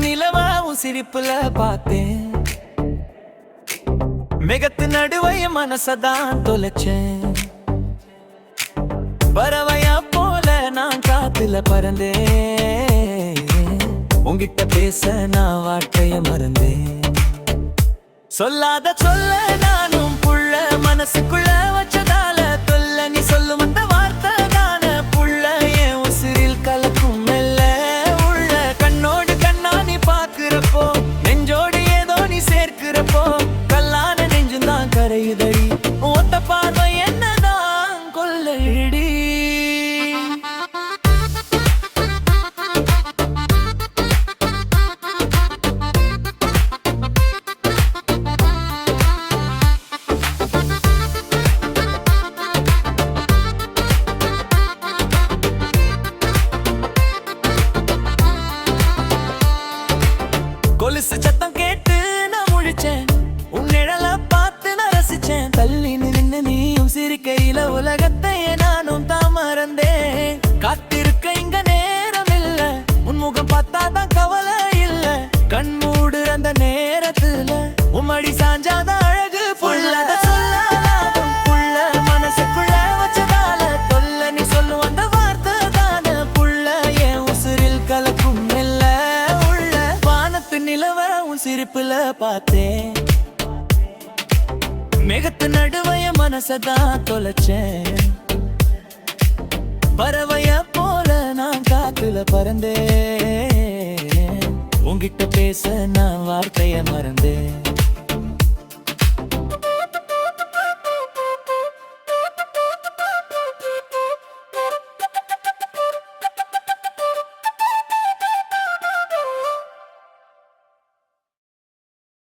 நிலவ உன் சிரிப்புல பார்த்தேன். மிகத்து நடுவைய மனசதான் தொலைச்சேன். பறவையா போல நான் காத்துல பறந்தேன். உங்கிட்ட பேச நான் வார்த்தைய மறந்தேன். சொல்லாத சொல்ல நானும் புள்ள மனசுக்குள்ள வச்சதால தொல்ல. நீ சொல்லும் அந்த வார்த்தை தான புள்ள என் உசிரில் கலக்கும் மெல்ல உள்ள. கண்ணோடு கண்ணா நீ பாக்குறப்போ நெஞ்சோடு ஏதோ நீ சேர்க்கிறப்போ கல்லான நெஞ்சும் தான் கரையுதடி. ஒத்த பார்வை என்னதான் கொள்ளையடி. கொலுசு சத்தம் கேட்டு நான் முழிச்சேன். உன் நிழல பார்த்து நான் ரசிச்சேன். தள்ளி நின்று நீயும் சிரிக்கையில உலகத்தையே நானும் தான் மறந்தேன். காத்திருக்க இங்க நேரம் இல்ல. உன்முகம் பார்த்தாதான் கவலை இல்ல. கண் மூடுற அந்த நேரத்துல உம்மடி சாஞ்சாதான் அழகு புள்ள. சொல்லாதும் புள்ள மனசுக்குள்ள வச்சதால தொல்ல. நீ சொல்லும் அந்த வார்த்தை தான புள்ள என் உசுரில் கலக்கும் மெல்ல உள்ள. வானத்து நிலவ உன் சிரிப்புல பார்த்தேன். மிகத்து நடுவைய மனசதான் தொலைச்சேன். பறவைய போல நான் காத்துல பறந்தேன். உங்கிட்ட பேச நான் வார்த்தைய மறந்தேன்.